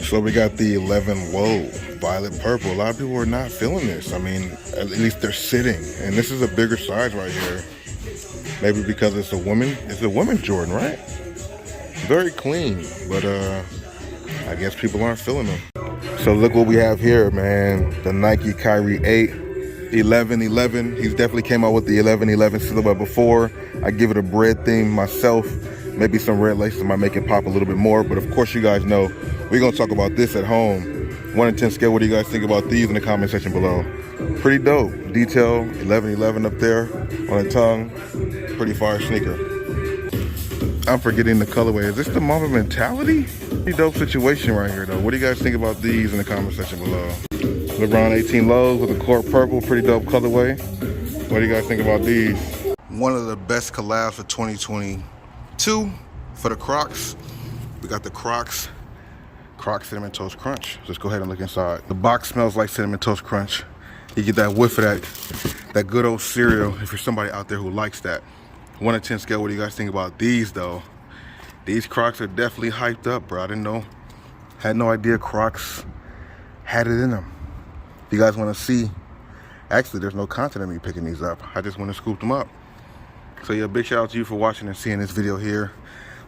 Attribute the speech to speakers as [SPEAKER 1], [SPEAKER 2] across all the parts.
[SPEAKER 1] So we got the 11 low, violet purple. A lot of people are not feeling this. I mean, at least they're sitting. And this is a bigger size right here. Maybe because it's a women's Jordan, right? Very clean, but I guess people aren't feeling them. So look what we have here, man. The Nike Kyrie 8, 11-11. He's definitely came out with the 11-11 silhouette before. I give it a bread theme myself. Maybe some red laces might make it pop a little bit more, but of course you guys know we're gonna talk about this at home. 1 to 10 scale, what do you guys think about these in the comment section below? Pretty dope. Detail, 11-11 up there on the tongue. Pretty fire sneaker. I'm forgetting the colorway. Is this the Mamba Mentality? Pretty dope situation right here though. What do you guys think about these in the comment section below? Lebron 18 lows with a court purple, pretty dope colorway. What do you guys think about these? One of the best collabs for 2022 for the Crocs. We got the Crocs Cinnamon Toast Crunch. Let's go ahead and look inside. The box smells like Cinnamon Toast Crunch. You get that whiff of that good old cereal if you're somebody out there who likes that. 1 to 10 scale, what do you guys think about these though? These Crocs are definitely hyped up, bro. I didn't know, had no idea Crocs had it in them. If you guys want to see, actually there's no content of me picking these up. I just want to scoop them up. So yeah, big shout out to you for watching and seeing this video here.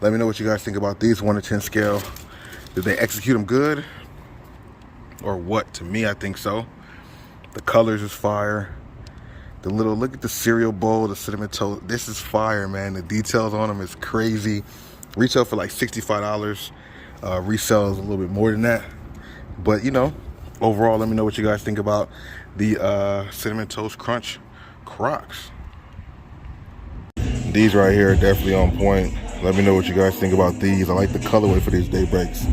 [SPEAKER 1] Let me know what you guys think about these 1 to 10 scale. Did they execute them good? Or what? To me, I think so. The colors is fire. The little, look at the cereal bowl, the cinnamon toast. This is fire, man. The details on them is crazy. Retail for like $65. Resell is a little bit more than that. But you know, overall, let me know what you guys think about the Cinnamon Toast Crunch Crocs. These right here are definitely on point. Let me know what you guys think about these. I like the colorway for these daybreaks.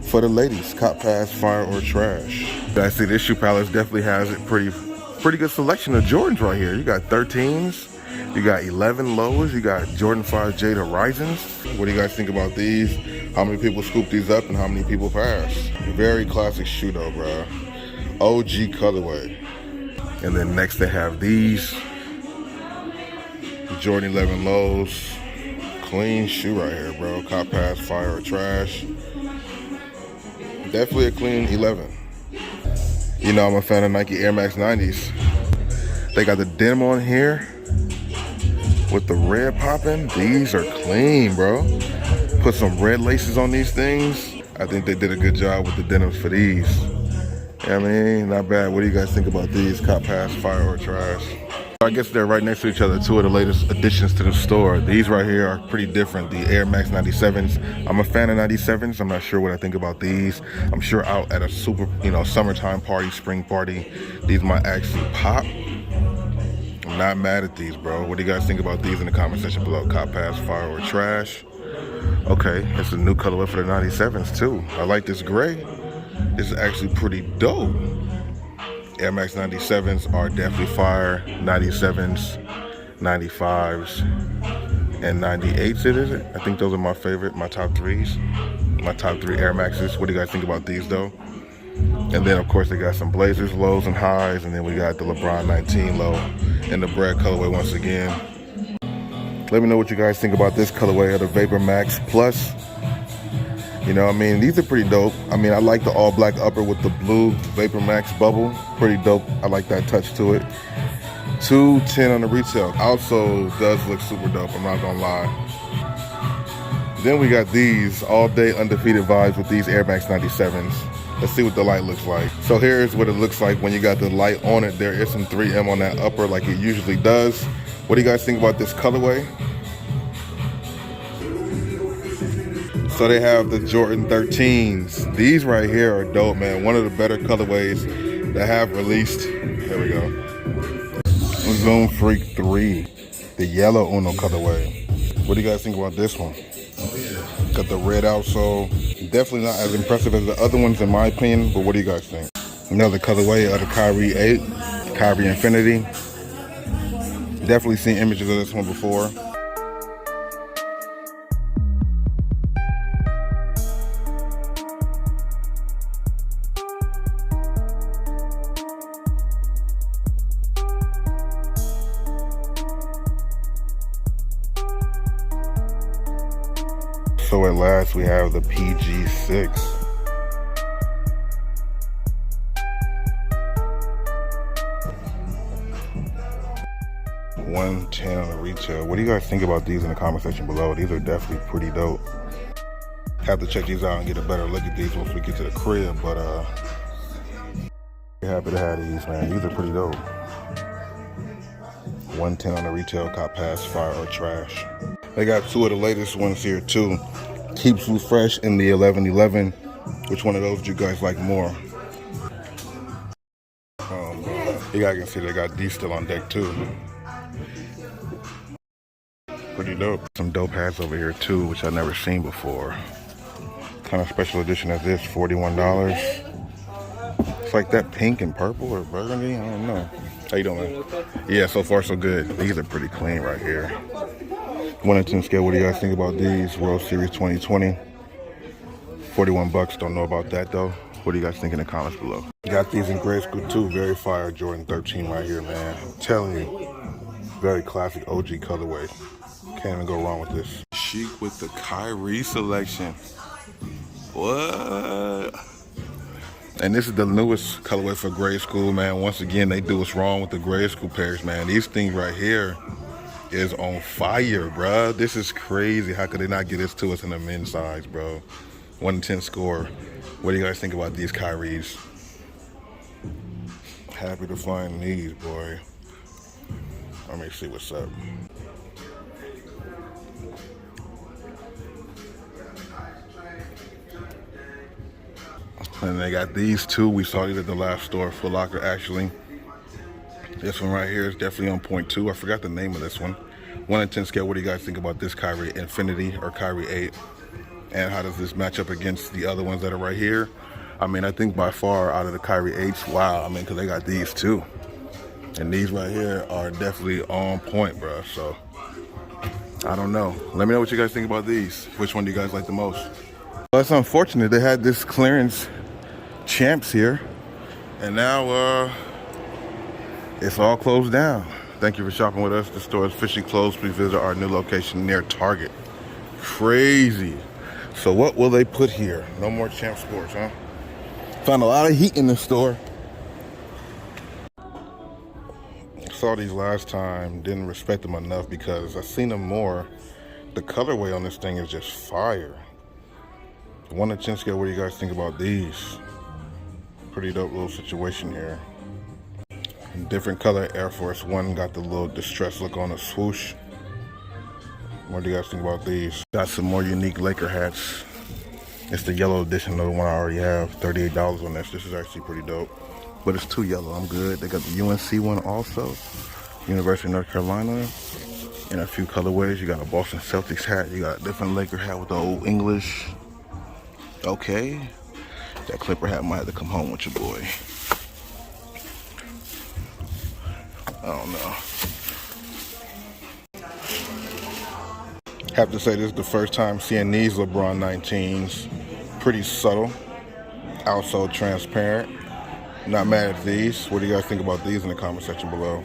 [SPEAKER 1] For the ladies, cop pass, fire, or trash. I see this shoe palette definitely has a pretty good selection of Jordans right here. You got 13s, you got 11 lows, you got Jordan 5 Jade Horizons. What do you guys think about these? How many people scoop these up and how many people pass? Very classic shoe though, bro. OG colorway. And then next they have these Jordan 11 lows. Clean shoe right here, bro. Cop pass, fire, or trash. Definitely a clean 11. You know I'm a fan of Nike Air Max 90s. They got the denim on here with the red popping. These are clean, bro. Put some red laces on these things. I think they did a good job with the denims for these. You know what I mean? Not bad. What do you guys think about these? Cop pass, fire, or trash? I guess they're right next to each other. Two of the latest additions to the store. These right here are pretty different. The Air Max 97s. I'm a fan of 97s. I'm not sure what I think about these. I'm sure out at a super, summertime party, spring party, these might actually pop. I'm not mad at these, bro. What do you guys think about these in the comment section below? Cop pass, fire, or trash? Okay, it's a new colorway for the 97s too. I like this gray. This is actually pretty dope. Air Max 97s are definitely fire. 97s, 95s, and 98s, is it? I think those are my favorite, my top threes. My top 3 Air Maxes. What do you guys think about these though? And then of course they got some Blazers, lows and highs, and then we got the LeBron 19 low in the bread colorway once again. Let me know what you guys think about this colorway of the Vapor Max Plus. You know what I mean? These are pretty dope. I mean, I like the all black upper with the blue Vapor Max bubble. Pretty dope. I like that touch to it. $210 on the retail. Also does look super dope, I'm not gonna lie. Then we got these all day undefeated vibes with these Air Max 97s. Let's see what the light looks like. So here's what it looks like when you got the light on it. There is some 3M on that upper like it usually does. What do you guys think about this colorway? So they have the Jordan 13s. These right here are dope, man. One of the better colorways that have released. There we go. Zoom Freak 3, the yellow Uno colorway. What do you guys think about this one? Got the red outsole. Definitely not as impressive as the other ones in my opinion, but what do you guys think? Another colorway of the Kyrie 8, Kyrie Infinity. Definitely seen images of this one before. So at last we have the PG6. 110 on the retail. What do you guys think about these in the comment section below? These are definitely pretty dope. Have to check these out and get a better look at these once we get to the crib, but happy to have these, man. These are pretty dope. 110 on the retail, cop pass, fire, or trash. They got two of the latest ones here too. Keeps you fresh in the 1111. Which one of those do you guys like more? You guys can see they got these still on deck too. Pretty dope. Some dope hats over here too, which I've never seen before. Kind of special edition as this, $41. It's like that pink and purple or burgundy, I don't know. How you doing, man? Yeah, so far so good. These are pretty clean right here. 1 to 10 scale, what do you guys think about these? World Series 2020. 41 bucks, don't know about that though. What do you guys think in the comments below? Got these in grade school too, very fire Jordan 13 right here, man. I'm telling you, very classic OG colorway. Can't even go wrong with this. Chic with the Kyrie selection. What? And this is the newest colorway for grade school, man. Once again, they do what's wrong with the grade school pairs, man. These things right here is on fire, bro. This is crazy. How could they not get this to us in the men's size, bro? 1 to 10 score. What do you guys think about these Kyries? Happy to find these, boy. Let me see what's up. And they got these two. We saw these at the last store, Foot Locker, actually. This one right here is definitely on point too. I forgot the name of this one. 1 to 10 scale, what do you guys think about this Kyrie Infinity or Kyrie 8? And how does this match up against the other ones that are right here? I mean, I think by far out of the Kyrie 8s, wow, I mean, because they got these too. And these right here are definitely on point, bro. So, I don't know. Let me know what you guys think about these. Which one do you guys like the most? Well, it's unfortunate they had this clearance champs here. And now, it's all closed down. Thank you for shopping with us. The store is officially closed. Please visit our new location near Target. Crazy. So what will they put here? No more Champ Sports, huh? Found a lot of heat in the store. Saw these last time, didn't respect them enough because I seen them more. The colorway on this thing is just fire. 1 to 10 scale, what do you guys think about these? Pretty dope little situation here. Different color Air Force One, got the little distressed look on the swoosh. What do you guys think about these? Got some more unique Laker hats. It's the yellow edition of the one I already have. $38 on this. This is actually pretty dope. But it's too yellow. I'm good. They got the UNC one also. University of North Carolina. In a few colorways. You got a Boston Celtics hat. You got a different Laker hat with the old English. Okay. That Clipper hat might have to come home with your boy. I don't know. Have to say this is the first time seeing these LeBron 19s. Pretty subtle. Also transparent. Not mad at these. What do you guys think about these in the comment section below?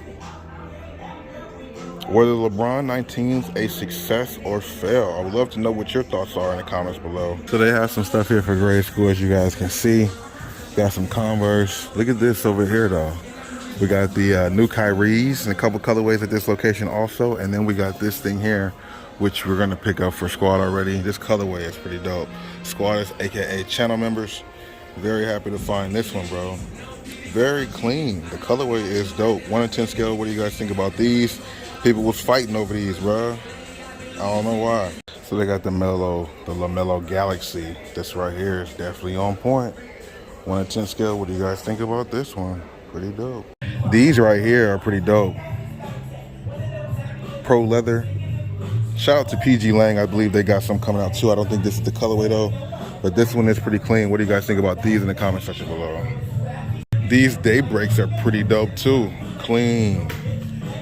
[SPEAKER 1] Were the LeBron 19s a success or fail? I would love to know what your thoughts are in the comments below. So they have some stuff here for grade school, as you guys can see. Got some Converse. Look at this over here though. We got the new Kyries and a couple colorways at this location also. And then we got this thing here, which we're gonna pick up for squad already. This colorway is pretty dope. Squatters, AKA channel members. Very happy to find this one, bro. Very clean. The colorway is dope. 1 to 10 scale, what do you guys think about these? People was fighting over these, bro. I don't know why. So they got the LaMELO Galaxy. This right here is definitely on point. 1 to 10 scale, what do you guys think about this one? Pretty dope. These right here are pretty dope. Pro leather. Shout out to PG Lang. I believe they got some coming out too. I don't think this is the colorway though, but this one is pretty clean. What do you guys think about these in the comment section below? These daybreaks are pretty dope too. Clean.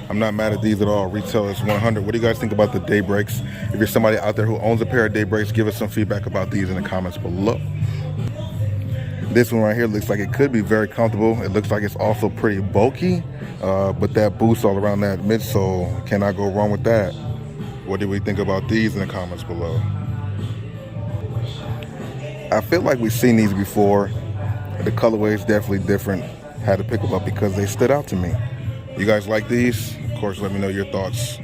[SPEAKER 1] I'm not mad at these at all. Retail is 100. What do you guys think about the daybreaks? If you're somebody out there who owns a pair of daybreaks, give us some feedback about these in the comments below. This one right here looks like it could be very comfortable. It looks like it's also pretty bulky, but that boost all around that midsole, cannot go wrong with that. What do we think about these in the comments below? I feel like we've seen these before. The colorway is definitely different. Had to pick them up because they stood out to me. You guys like these? course, let me know your thoughts.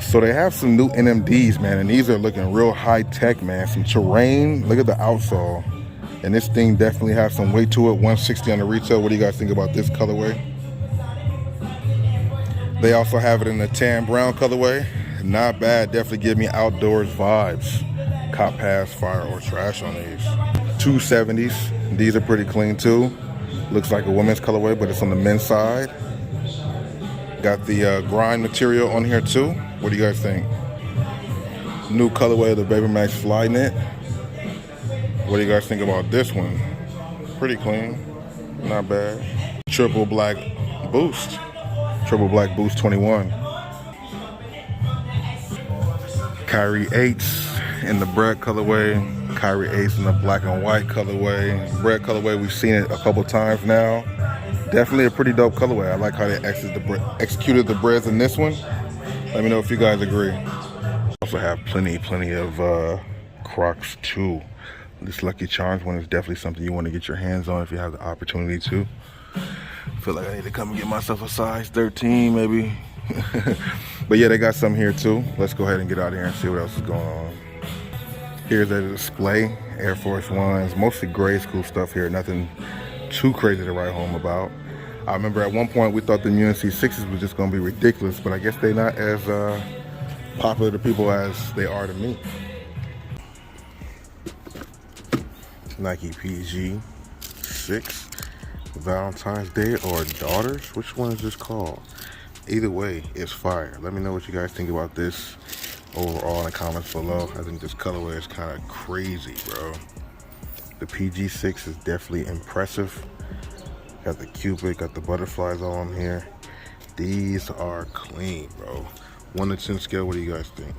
[SPEAKER 1] So they have some new NMDs, man, and these are looking real high tech, man. Some terrain. Look at the outsole. And this thing definitely has some weight to it. 160 on the retail. What do you guys think about this colorway? They also have it in the tan brown colorway. Not bad. Definitely give me outdoors vibes. Cop pass, fire, or trash on these. 270s. These are pretty clean too. Looks like a women's colorway, but it's on the men's side. Got the grind material on here too. What do you guys think? New colorway of the Baby Max Fly Knit. What do you guys think about this one? Pretty clean, not bad. Triple black boost. Triple black boost 21. Kyrie 8s in the bread colorway. Kyrie 8s in the black and white colorway. Bread colorway, we've seen it a couple times now. Definitely a pretty dope colorway. I like how they executed the breads in this one. Let me know if you guys agree. Also have plenty of Crocs too. This Lucky Charms one is definitely something you want to get your hands on if you have the opportunity to. I feel like I need to come and get myself a size 13 maybe. But yeah, they got some here too. Let's go ahead and get out of here and see what else is going on. Here's a display, Air Force Ones, mostly grade school stuff here, nothing too crazy to write home about. I remember at one point we thought the UNC 6s was just gonna be ridiculous, but I guess they're not as popular to people as they are to me. Nike PG6, Valentine's Day or Daughters? Which one is this called? Either way, it's fire. Let me know what you guys think about this overall in the comments below. I think this colorway is kind of crazy, bro. The PG6 is definitely impressive. Got the Cupid, got the butterflies all on here. These are clean, bro. 1 to 10 scale, what do you guys think?